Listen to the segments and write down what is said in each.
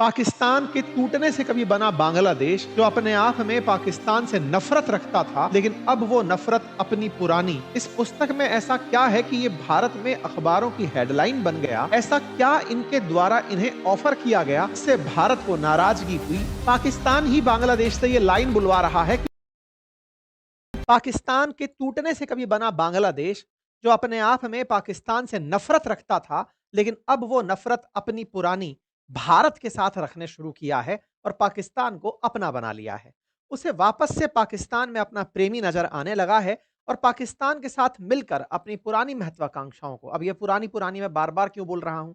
पाकिस्तान के टूटने से कभी बना बांग्लादेश जो अपने आप में पाकिस्तान से नफरत रखता था, लेकिन अब वो नफरत अपनी पुरानी। इस पुस्तक में ऐसा क्या है कि ये भारत में अखबारों की हेडलाइन बन गया? ऐसा क्या इनके द्वारा इन्हें ऑफर किया गया इससे भारत को नाराजगी हुई? पाकिस्तान ही बांग्लादेश से ये लाइन बुलवा रहा है कि पाकिस्तान के टूटने से कभी बना बांग्लादेश जो अपने आप में पाकिस्तान से नफरत रखता था, लेकिन अब वो नफरत अपनी पुरानी भारत के साथ रखने शुरू किया है और पाकिस्तान को अपना बना लिया है। उसे वापस से पाकिस्तान में अपना प्रेमी नजर आने लगा है और पाकिस्तान के साथ मिलकर अपनी पुरानी महत्वाकांक्षाओं को, अब ये पुरानी पुरानी मैं बार बार क्यों बोल रहा हूं,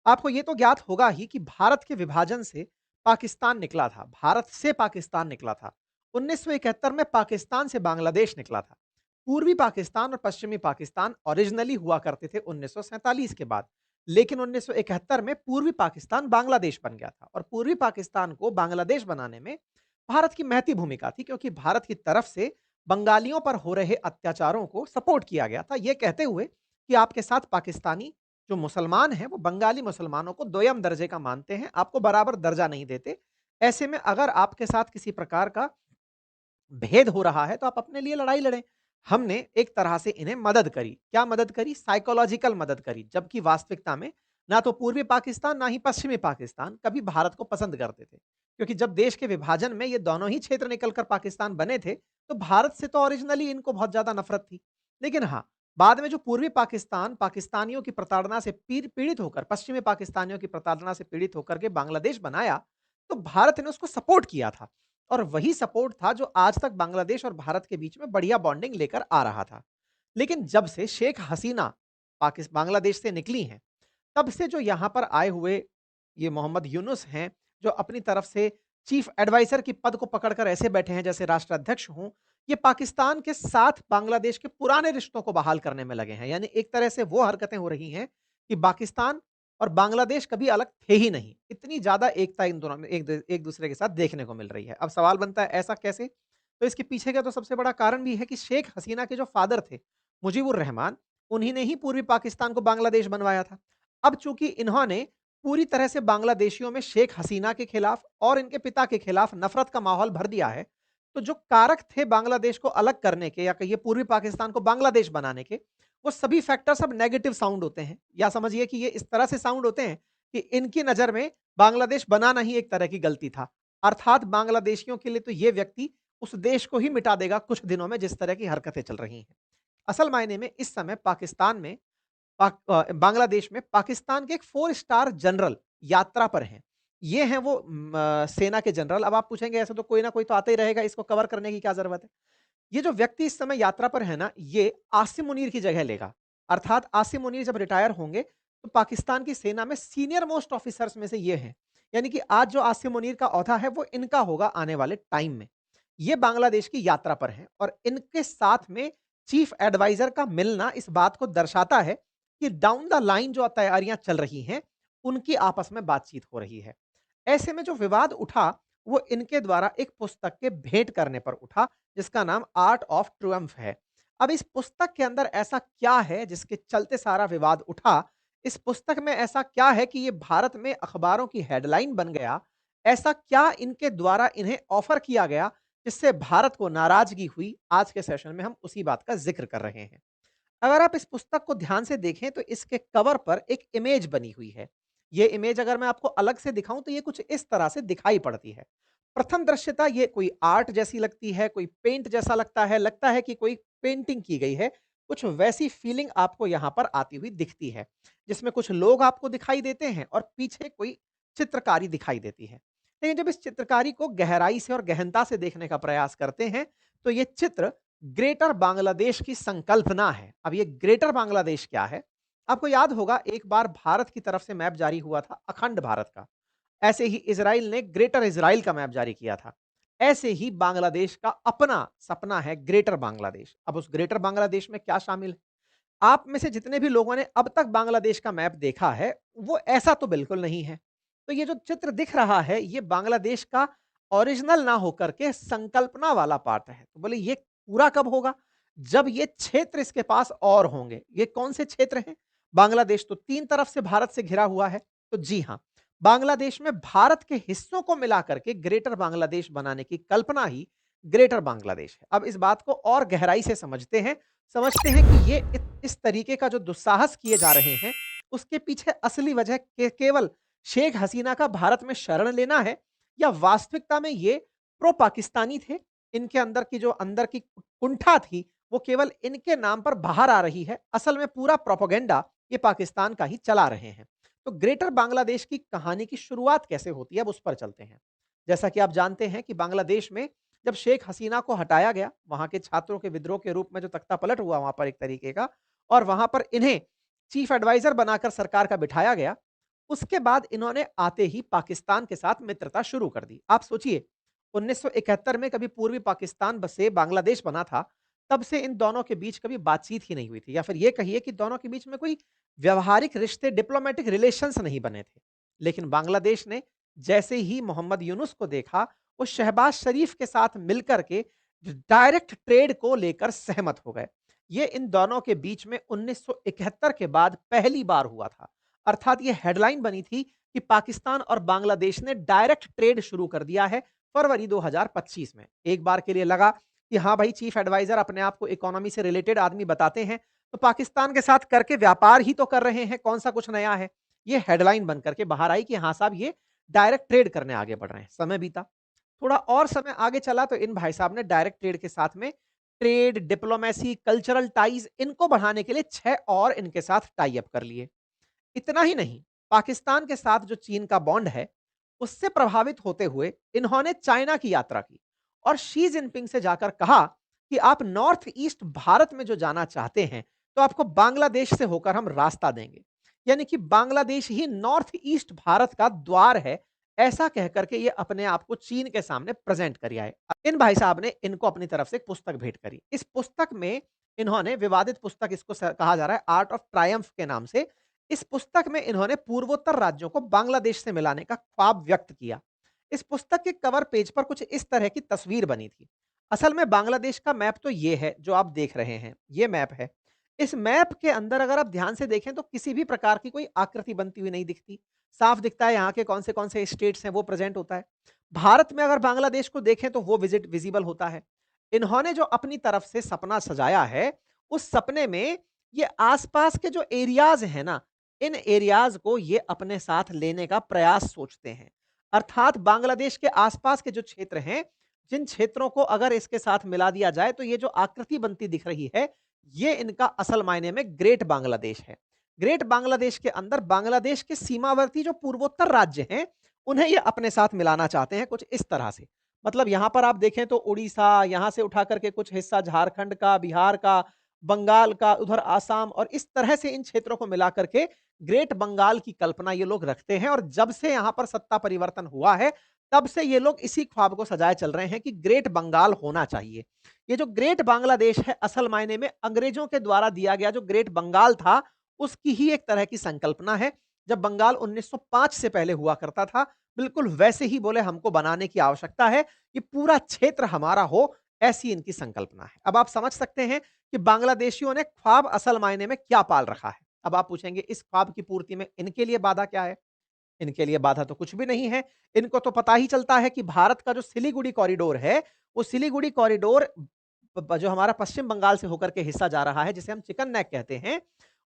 आपको ये तो ज्ञात होगा ही कि भारत के विभाजन से पाकिस्तान निकला था, भारत से पाकिस्तान निकला था। 1971 में पाकिस्तान से बांग्लादेश निकला था। पूर्वी पाकिस्तान और पश्चिमी पाकिस्तान ओरिजिनली हुआ करते थे 1947 के बाद, लेकिन 1971 में पूर्वी पाकिस्तान बांग्लादेश बन गया था और पूर्वी पाकिस्तान को बांग्लादेश बनाने में भारत की महती भूमिका थी, क्योंकि भारत की तरफ से बंगालियों पर हो रहे अत्याचारों को सपोर्ट किया गया था, यह कहते हुए कि आपके साथ पाकिस्तानी जो मुसलमान हैं वो बंगाली मुसलमानों को दोयम दर्जे का मानते हैं, आपको बराबर दर्जा नहीं देते। ऐसे में अगर आपके साथ किसी प्रकार का भेद हो रहा है तो आप अपने लिए लड़ाई लड़ें। हमने एक तरह से इन्हें मदद करी। क्या मदद करी? साइकोलॉजिकल मदद करी। जबकि वास्तविकता में ना तो पूर्वी पाकिस्तान ना ही पश्चिमी पाकिस्तान कभी भारत को पसंद करते थे। क्योंकि जब देश के विभाजन में ये दोनों ही क्षेत्र निकलकर पाकिस्तान बने थे, तो भारत से तो ओरिजिनली इनको बहुत ज्यादा नफरत थी। लेकिन हाँ, बाद में जो पूर्वी पाकिस्तान पाकिस्तानियों की प्रताड़ना से पीड़ित होकर, पश्चिमी पाकिस्तानियों की प्रताड़ना से पीड़ित होकर के बांग्लादेश बनाया, तो भारत ने उसको सपोर्ट किया था। और वही सपोर्ट था जो आज तक बांग्लादेश और भारत के बीच में बढ़िया बॉन्डिंग लेकर आ रहा था। लेकिन जब से शेख हसीना बांग्लादेश से निकली हैं, तब से जो यहाँ पर आए हुए ये मोहम्मद यूनुस हैं, जो अपनी तरफ से चीफ एडवाइजर की पद को पकड़कर ऐसे बैठे हैं जैसे राष्ट्राध्यक्ष हों, ये पाकिस्तान के साथ बांग्लादेश के पुराने रिश्तों को बहाल करने में लगे हैं। यानी एक तरह से वो हरकतें हो रही हैं कि पाकिस्तान और बांग्लादेश कभी अलग थे ही नहीं। इतनी ज़्यादा एकता इन दोनों में एक दूसरे के साथ देखने को मिल रही है। अब सवाल बनता है ऐसा कैसे? तो इसके पीछे का तो सबसे बड़ा कारण भी है कि शेख हसीना के जो फादर थे, मुजीबुर रहमान, उन्हीं ने ही पूर्वी पाकिस्तान को बांग्लादेश बनवाया था। अब चूंकि इन्होंने पूरी तरह से बांग्लादेशियों में शेख हसीना के खिलाफ और इनके पिता के खिलाफ नफरत का माहौल भर दिया है, तो जो कारक थे बांग्लादेश को अलग करने के या कहिए पूर्वी पाकिस्तान को बांग्लादेश बनाने के, वो सभी फैक्टर्स अब नेगेटिव साउंड होते हैं, या समझिए कि ये इस तरह से साउंड होते हैं कि इनकी नजर में बांग्लादेश बनाना ही एक तरह की गलती था। अर्थात बांग्लादेशियों के लिए तो ये व्यक्ति उस देश को ही मिटा देगा कुछ दिनों में, जिस तरह की हरकतें चल रही हैं। असल मायने में इस समय पाकिस्तान में बांग्लादेश में पाकिस्तान के एक 4 स्टार जनरल यात्रा पर हैं। ये हैं वो सेना के जनरल। अब आप पूछेंगे ऐसे तो कोई ना कोई तो आता ही रहेगा, इसको कवर करने की क्या ज़रूरत है? ये जो व्यक्ति इस समय यात्रा पर है ना, ये आसिम मुनीर की जगह लेगा। अर्थात आसिम मुनीर जब रिटायर होंगे, तो पाकिस्तान की सेना में सीनियर मोस्ट ऑफिसर्स में से ये हैं। यानी कि आज जो आसिम मुनीर का ओहदा है, वो इनका होगा आने वाले टाइम में। ये बांग्लादेश की यात्रा पर हैं और इनके साथ में चीफ एडवाइजर का मिलना इस बात को दर्शाता है कि डाउन द लाइन जो तैयारियां चल रही हैं, उनकी आपस में बातचीत हो रही है। ऐसे में जो विवाद उठा, वो इनके द्वारा एक पुस्तक के भेंट करने पर उठा, जिसका नाम आर्ट ऑफ ट्रुम्फ है। अब इस पुस्तक के अंदर ऐसा क्या है जिसके चलते सारा विवाद उठा? इस पुस्तक में ऐसा क्या है कि ये भारत में अखबारों की हेडलाइन बन गया? ऐसा क्या इनके द्वारा इन्हें ऑफर किया गया जिससे भारत को नाराजगी हुई? आज के सेशन में हम उसी बात का जिक्र कर रहे हैं। अगर आप इस पुस्तक को ध्यान से देखें तो इसके कवर पर एक इमेज बनी हुई है। ये इमेज अगर मैं आपको अलग से दिखाऊं तो ये कुछ इस तरह से दिखाई पड़ती है। प्रथम दृश्यता ये कोई आर्ट जैसी लगती है, कोई पेंट जैसा लगता है कि कोई पेंटिंग की गई है। कुछ वैसी फीलिंग आपको यहाँ पर आती हुई दिखती है, जिसमें कुछ लोग आपको दिखाई देते हैं और पीछे कोई चित्रकारी दिखाई देती है। लेकिन जब इस चित्रकारी को गहराई से और गहनता से देखने का प्रयास करते हैं, तो ये चित्र ग्रेटर बांग्लादेश की संकल्पना है। अब ये ग्रेटर बांग्लादेश क्या है? आपको याद होगा एक बार भारत की तरफ से मैप जारी हुआ था अखंड भारत का। ऐसे ही इज़राइल ने ग्रेटर इज़राइल का मैप जारी किया था। ऐसे ही बांग्लादेश का अपना सपना है ग्रेटर बांग्लादेश। अब उस ग्रेटर बांग्लादेश में क्या शामिल है? आप में से जितने भी लोगों ने अब तक बांग्लादेश का मैप देखा है, वो ऐसा तो बिल्कुल नहीं है। तो ये जो चित्र दिख रहा है, ये बांग्लादेश का ओरिजिनल ना होकर के संकल्पना वाला पार्ट है। तो बोले ये पूरा कब होगा? जब ये क्षेत्र इसके पास और होंगे। ये कौन से क्षेत्र हैं? बांग्लादेश तो 3 तरफ से भारत से घिरा हुआ है। तो जी हाँ, बांग्लादेश में भारत के हिस्सों को मिलाकर के ग्रेटर बांग्लादेश बनाने की कल्पना ही ग्रेटर बांग्लादेश है। अब इस बात को और गहराई से समझते हैं कि ये इस तरीके का जो दुस्साहस किए जा रहे हैं, उसके पीछे असली वजह केवल शेख हसीना का भारत में शरण लेना है, या वास्तविकता में ये प्रो पाकिस्तानी थे। इनके अंदर की जो अंदर की कुंठा थी, वो केवल इनके नाम पर बाहर आ रही है। असल में पूरा प्रोपेगेंडा ये पाकिस्तान का ही चला रहे हैं। तो ग्रेटर बांग्लादेश की कहानी की शुरुआत कैसे होती है, अब उस पर चलते हैं। जैसा कि आप जानते हैं कि बांग्लादेश में जब शेख हसीना को हटाया गया, वहां के छात्रों के विद्रोह के रूप में जो तख्ता पलट हुआ वहां पर एक तरीके का, और वहां पर इन्हें चीफ एडवाइजर बनाकर सरकार का बिठाया गया, उसके बाद इन्होंने आते ही पाकिस्तान के साथ मित्रता शुरू कर दी। आप सोचिए, 1971 में कभी पूर्वी पाकिस्तान से बांग्लादेश बना था, तब से इन दोनों के बीच कभी बातचीत ही नहीं हुई थी, या फिर ये कहिए कि दोनों के बीच में कोई व्यावहारिक रिश्ते, डिप्लोमेटिक रिलेशंस नहीं बने थे। लेकिन बांग्लादेश ने जैसे ही मोहम्मद यूनुस को देखा, वो शहबाज शरीफ के साथ मिलकर के डायरेक्ट ट्रेड को लेकर सहमत हो गए। ये इन दोनों के बीच में 1971 के बाद पहली बार हुआ था। अर्थात ये हेडलाइन बनी थी कि पाकिस्तान और बांग्लादेश ने डायरेक्ट ट्रेड शुरू कर दिया है फरवरी 2025 में। एक बार के लिए लगा कि हाँ भाई, चीफ एडवाइजर अपने आप को इकोनॉमी से रिलेटेड आदमी बताते हैं, तो पाकिस्तान के साथ करके व्यापार ही तो कर रहे हैं, कौन सा कुछ नया है। ये हेडलाइन बनकर के बाहर आई कि हाँ साहब, ये डायरेक्ट ट्रेड करने आगे बढ़ रहे हैं। समय बीता, थोड़ा और समय आगे चला, तो इन भाई साहब ने डायरेक्ट ट्रेड के साथ में ट्रेड, डिप्लोमेसी, कल्चरल टाइज इनको बढ़ाने के लिए 6 और इनके साथ टाई अप कर लिए। इतना ही नहीं, पाकिस्तान के साथ जो चीन का बॉन्ड है, उससे प्रभावित होते हुए इन्होंने चाइना की यात्रा की और शी जिनपिंग से जाकर कहा कि आप नॉर्थ ईस्ट भारत में जो जाना चाहते हैं, तो आपको बांग्लादेश से होकर हम रास्ता देंगे। यानी कि बांग्लादेश ही नॉर्थ ईस्ट भारत का द्वार है, ऐसा कहकर के ये अपने आप को चीन के सामने प्रेजेंट कर आए। इन भाई साहब ने इनको अपनी तरफ से एक पुस्तक भेंट करी। इस पुस्तक में इन्होंने, विवादित पुस्तक इसको कहा जा रहा है, आर्ट ऑफ ट्रायम्फ के नाम से, इस पुस्तक में इन्होंने पूर्वोत्तर राज्यों को बांग्लादेश से मिलाने का ख्वाब व्यक्त किया। इस पुस्तक के कवर पेज पर कुछ इस तरह की तस्वीर बनी थी। असल में बांग्लादेश का मैप तो ये है जो आप देख रहे हैं, ये मैप है। इस मैप के अंदर अगर आप ध्यान से देखें तो किसी भी प्रकार की कोई आकृति बनती हुई नहीं दिखती। साफ दिखता है यहाँ के कौन से स्टेट्स हैं वो प्रेजेंट होता है। भारत में अगर बांग्लादेश को देखें तो वो विजिबल होता है। इन्होंने जो अपनी तरफ से सपना सजाया है, उस सपने में ये आसपास के जो एरियाज हैं ना, इन एरियाज को ये अपने साथ लेने का प्रयास सोचते हैं। अर्थात बांग्लादेश के आसपास के जो क्षेत्र हैं, जिन क्षेत्रों को अगर इसके साथ मिला दिया जाए, तो ये जो आकृति बनती दिख रही है, ये इनका असल मायने में ग्रेट बांग्लादेश है। ग्रेट बांग्लादेश के अंदर बांग्लादेश के सीमावर्ती जो पूर्वोत्तर राज्य हैं, उन्हें ये अपने साथ मिलाना चाहते हैं कुछ इस तरह से। मतलब यहां पर आप देखें तो उड़ीसा, यहां से उठा करके कुछ हिस्सा झारखंड का, बिहार का, बंगाल का, उधर आसाम, और इस तरह से इन क्षेत्रों को मिला करके ग्रेट बंगाल की कल्पना ये लोग रखते हैं। और जब से यहां पर सत्ता परिवर्तन हुआ है, तब से ये लोग इसी ख्वाब को सजाए चल रहे हैं कि ग्रेट बंगाल होना चाहिए। ये जो ग्रेट बांग्लादेश है, असल मायने में अंग्रेजों के द्वारा दिया गया जो ग्रेट बंगाल था, उसकी ही एक तरह की संकल्पना है। जब बंगाल 1905 से पहले हुआ करता था, बिल्कुल वैसे ही बोले हमको बनाने की आवश्यकता है, कि पूरा क्षेत्र हमारा हो, ऐसी इनकी संकल्पना है। अब आप समझ सकते हैं कि बांग्लादेशियों ने ख्वाब असल मायने में क्या पाल रखा है। अब आप पूछेंगे, इस ख्वाब की पूर्ति में इनके लिए बाधा क्या है? इनके लिए बाधा तो कुछ भी नहीं है। इनको तो पता ही चलता है कि भारत का जो सिलीगुड़ी कॉरिडोर है, वो सिलीगुड़ी कॉरिडोर जो हमारा पश्चिम बंगाल से होकर के हिस्सा जा रहा है, जिसे हम चिकन नेक कहते हैं,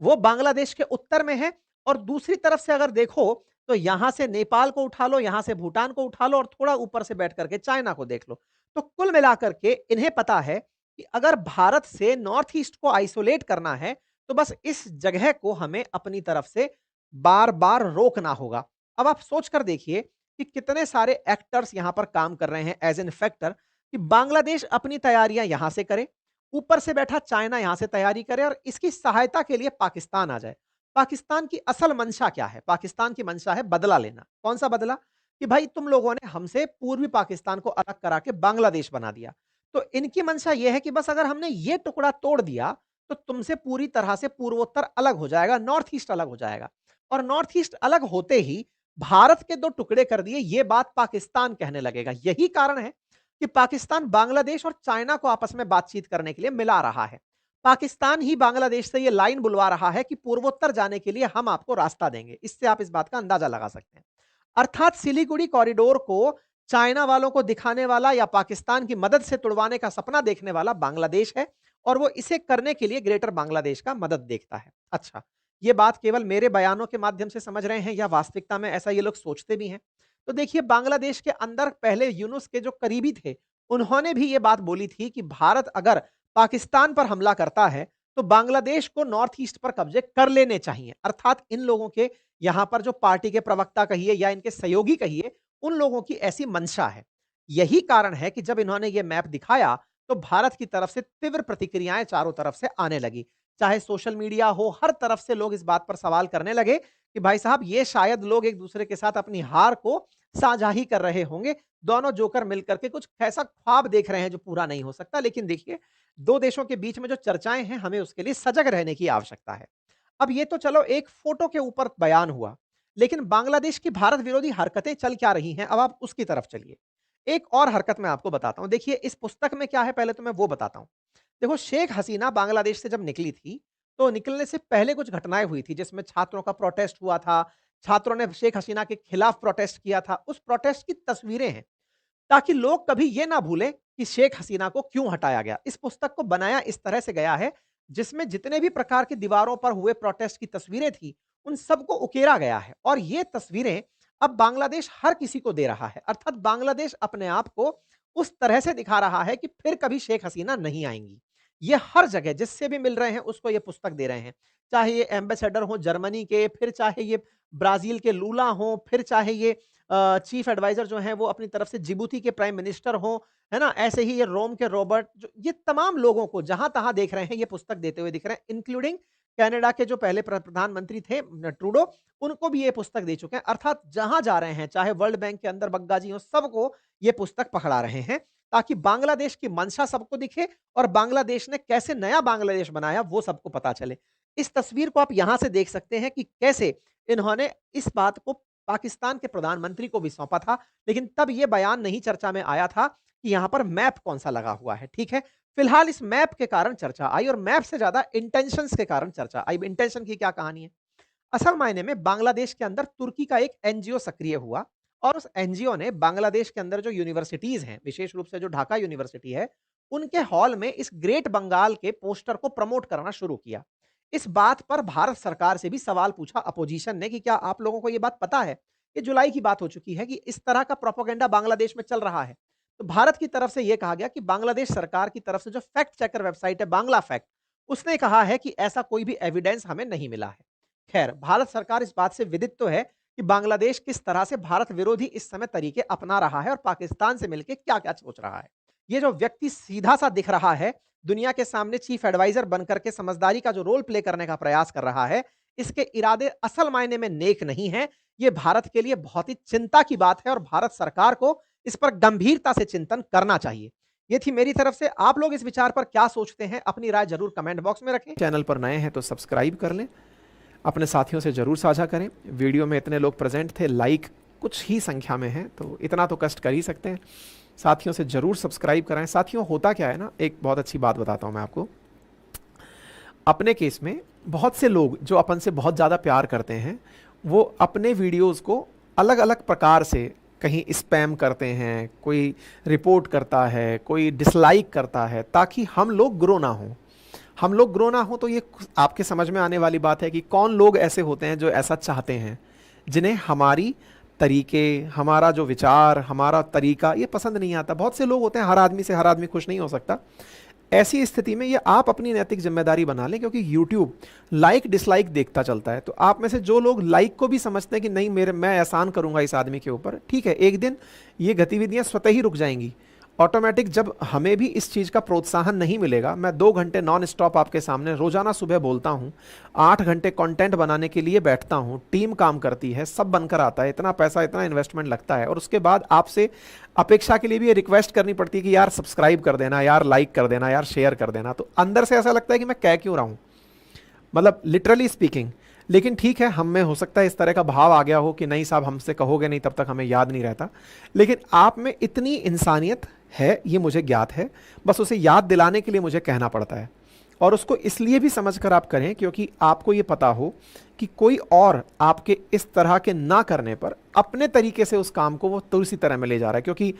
वो बांग्लादेश के उत्तर में है। और दूसरी तरफ से अगर देखो, तो यहां से नेपाल को उठा लो, यहां से भूटान को उठा लो, और थोड़ा ऊपर से बैठ करके चाइना को देख लो। तो कुल मिलाकर के इन्हें पता है कि अगर भारत से नॉर्थ ईस्ट को आइसोलेट करना है, तो बस इस जगह को हमें अपनी तरफ से बार बार रोकना होगा। अब आप सोच कर देखिए कि कितने सारे एक्टर्स यहां पर काम कर रहे हैं एज एन फैक्टर, कि बांग्लादेश अपनी तैयारियां यहां से करे, ऊपर से बैठा चाइना यहां से तैयारी करे, और इसकी सहायता के लिए पाकिस्तान आ जाए। पाकिस्तान की असल मंशा क्या है? पाकिस्तान की मंशा है बदला लेना। कौन सा बदला? कि भाई तुम लोगों ने हमसे पूर्वी पाकिस्तान को अलग करा के बांग्लादेश बना दिया। तो इनकी मंशा यह है कि बस अगर हमने ये टुकड़ा तोड़ दिया, तो तुमसे पूरी तरह से पूर्वोत्तर अलग हो जाएगा, नॉर्थ ईस्ट अलग हो जाएगा। और नॉर्थ ईस्ट अलग होते ही भारत के दो टुकड़े कर दिए, ये बात पाकिस्तान कहने लगेगा। यही कारण है कि पाकिस्तान बांग्लादेश और चाइना को आपस में बातचीत करने के लिए मिला रहा है। पाकिस्तान ही बांग्लादेश से ये लाइन बुलवा रहा है कि पूर्वोत्तर जाने के लिए हम आपको रास्ता देंगे। इससे आप इस बात का अंदाजा लगा सकते हैं। अर्थात सिलीगुड़ी कॉरिडोर को चाइना वालों को दिखाने वाला या पाकिस्तान की मदद से तुड़वाने का सपना देखने वाला बांग्लादेश है और वो इसे करने के लिए ग्रेटर बांग्लादेश का मदद देखता है। अच्छा, ये बात केवल मेरे बयानों के माध्यम से समझ रहे हैं या वास्तविकता में ऐसा ये लोग सोचते भी हैं? तो देखिए, बांग्लादेश के अंदर पहले यूनुस के जो करीबी थे, उन्होंने भी ये बात बोली थी कि भारत अगर पाकिस्तान पर हमला करता है, तो बांग्लादेश को नॉर्थ ईस्ट पर कब्जे कर लेने चाहिए। अर्थात इन लोगों के यहां पर जो पार्टी के प्रवक्ता कहिए या इनके सहयोगी कहिए, उन लोगों की ऐसी मंशा है। यही कारण है कि जब इन्होंने ये मैप दिखाया, तो भारत की तरफ से तीव्र प्रतिक्रियाएं चारों तरफ से आने लगी। चाहे सोशल मीडिया हो, हर तरफ से लोग इस बात पर सवाल करने लगे कि भाई साहब, ये शायद लोग एक दूसरे के साथ अपनी हार को साझा ही कर रहे होंगे। दोनों जोकर मिलकर के कुछ ऐसा ख्वाब देख रहे हैं जो पूरा नहीं हो सकता। लेकिन देखिए, दो देशों के बीच में जो चर्चाएं हैं, हमें उसके लिए सजग रहने की आवश्यकता है। अब ये तो चलो एक फोटो के ऊपर बयान हुआ, लेकिन बांग्लादेश की भारत विरोधी हरकतें चल क्या रही हैं, अब आप उसकी तरफ चलिए। एक और हरकत मैं आपको बताता हूं। देखिए, इस पुस्तक में क्या है, पहले तो मैं वो बताता हूं। देखो, शेख हसीना बांग्लादेश से जब निकली थी, तो निकलने से पहले कुछ घटनाएं हुई थी, जिसमें छात्रों का प्रोटेस्ट हुआ था। छात्रों ने शेख हसीना के खिलाफ प्रोटेस्ट किया था। उस प्रोटेस्ट की तस्वीरें हैं, ताकि लोग कभी ये ना भूलें कि शेख हसीना को क्यों हटाया गया। इस पुस्तक को बनाया इस तरह से गया है, जिसमें जितने भी प्रकार की दीवारों पर हुए प्रोटेस्ट की तस्वीरें थी, उन सबको उकेरा गया है और ये तस्वीरें अब बांग्लादेश हर किसी को दे रहा है। अर्थात बांग्लादेश अपने आप को उस तरह से दिखा रहा है कि फिर कभी शेख हसीना नहीं आएंगी। ये हर जगह जिससे भी मिल रहे हैं उसको ये पुस्तक दे रहे हैं। चाहे ये एम्बेसडर हो जर्मनी के, फिर चाहे ये ब्राजील के लूला हो, फिर चाहे ये चीफ एडवाइजर जो हैं वो अपनी तरफ से जिबूती के प्राइम मिनिस्टर हो, है ना? ऐसे ही ये रोम के रॉबर्ट, जो ये तमाम लोगों को जहां-तहां देख रहे हैं, ये पुस्तक देते हुए दिख रहे हैं, इंक्लूडिंग कनाडा के जो पहले प्रधानमंत्री थे ट्रूडो, उनको भी ये पुस्तक दे चुके हैं। अर्थात जहां जा रहे हैं, चाहे वर्ल्ड बैंक के अंदर बग्गाजी हो, सबको ये पुस्तक पकड़ा रहे हैं, ताकि बांग्लादेश की मंशा सबको दिखे और बांग्लादेश ने कैसे नया बांग्लादेश बनाया वो सबको पता चले। इस तस्वीर को आप यहां से देख सकते हैं कि कैसे इन्होंने इस बात को पाकिस्तान के प्रधानमंत्री को भी सौंपा था, लेकिन तब यह बयान नहीं चर्चा में आया था कि यहां पर मैप कौन सा लगा हुआ है। ठीक है, फिलहाल इस मैप के कारण चर्चा आई और मैप से ज्यादा इंटेंशंस के कारण चर्चा आई। इंटेंशन की क्या कहानी है? असल मायने में बांग्लादेश के अंदर तुर्की का एक एनजीओ सक्रिय हुआ और उस एनजीओ ने बांग्लादेश के अंदर जो यूनिवर्सिटीज हैं, विशेष रूप से जो ढाका यूनिवर्सिटी है, उनके हॉल में इस ग्रेट बंगाल के पोस्टर को प्रमोट करना शुरू किया। इस बात पर भारत सरकार से भी सवाल पूछा अपोजिशन ने कि क्या आप लोगों को यह बात पता है? ये जुलाई की बात हो चुकी है कि इस तरह का प्रोपेगेंडा बांग्लादेश में चल रहा है। तो भारत की तरफ से यह कहा गया कि बांग्लादेश सरकार की तरफ से जो फैक्ट चेकर वेबसाइट है बांग्ला फैक्ट, उसने कहा है कि ऐसा कोई भी एविडेंस हमें नहीं मिला है। खैर, भारत सरकार इस बात से विदित तो है कि बांग्लादेश किस तरह से भारत विरोधी इस समय तरीके अपना रहा है और पाकिस्तान से मिलकर क्या-क्या सोच रहा है। ये जो व्यक्ति सीधा सा दिख रहा है, दुनिया के सामने चीफ एडवाइजर बनकर के समझदारी का जो रोल प्ले करने का प्रयास कर रहा है, इसके इरादे असल मायने में नेक नहीं है। ये भारत के लिए बहुत ही चिंता की बात है और भारत सरकार को इस पर गंभीरता से चिंतन करना चाहिए। ये थी मेरी तरफ से। आप लोग इस विचार पर क्या सोचते हैं? अपनी राय जरूर कमेंट बॉक्स में रखें। चैनल पर नए हैं तो सब्सक्राइब कर लें, अपने साथियों से जरूर साझा करें। वीडियो में इतने लोग प्रेजेंट थे, लाइक कुछ ही संख्या में है, तो इतना तो कष्ट कर ही सकते हैं। साथियों से जरूर सब्सक्राइब कराएं। साथियों, होता क्या है ना, एक बहुत अच्छी बात बताता हूं मैं आपको। अपने केस में बहुत से लोग जो अपन से बहुत ज़्यादा प्यार करते हैं, वो अपने वीडियोस को अलग अलग प्रकार से कहीं स्पैम करते हैं, कोई रिपोर्ट करता है, कोई डिसलाइक करता है, ताकि हम लोग ग्रो ना हों। हम लोग ग्रो ना हो तो ये आपके समझ में आने वाली बात है कि कौन लोग ऐसे होते हैं जो ऐसा चाहते हैं, जिन्हें हमारी तरीके, हमारा जो विचार, हमारा तरीका ये पसंद नहीं आता। बहुत से लोग होते हैं, हर आदमी से हर आदमी खुश नहीं हो सकता। ऐसी स्थिति में ये आप अपनी नैतिक जिम्मेदारी बना लें, क्योंकि YouTube लाइक डिसलाइक देखता चलता है। तो आप में से जो लोग लाइक को भी समझते हैं कि नहीं, मैं एहसान करूंगा इस आदमी के ऊपर, ठीक है, एक दिन ये गतिविधियां स्वतः ही रुक जाएंगी ऑटोमेटिक। जब हमें भी इस चीज़ का प्रोत्साहन नहीं मिलेगा, मैं 2 घंटे नॉन स्टॉप आपके सामने रोजाना सुबह बोलता हूँ, 8 घंटे कंटेंट बनाने के लिए बैठता हूँ, टीम काम करती है, सब बनकर आता है, इतना पैसा इतना इन्वेस्टमेंट लगता है, और उसके बाद आपसे अपेक्षा के लिए भी ये रिक्वेस्ट करनी पड़ती है कि यार सब्सक्राइब कर देना, यार लाइक कर देना, यार शेयर कर देना। तो अंदर से ऐसा लगता है कि मैं कह क्यों रहा हूँ, मतलब लिटरली स्पीकिंग। लेकिन ठीक है, हम में हो सकता है इस तरह का भाव आ गया हो कि नहीं साहब, हमसे कहोगे नहीं तब तक हमें याद नहीं रहता। लेकिन आप में इतनी इंसानियत है, ये मुझे ज्ञात है, बस उसे याद दिलाने के लिए मुझे कहना पड़ता है। और उसको इसलिए भी समझकर आप करें क्योंकि आपको ये पता हो कि कोई और आपके इस तरह के ना करने पर अपने तरीके से उस काम को वो दूसरी तरह में ले जा रहा है, क्योंकि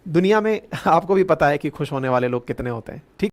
दुनिया में आपको भी पता है कि खुश होने वाले लोग कितने होते हैं, ठीक।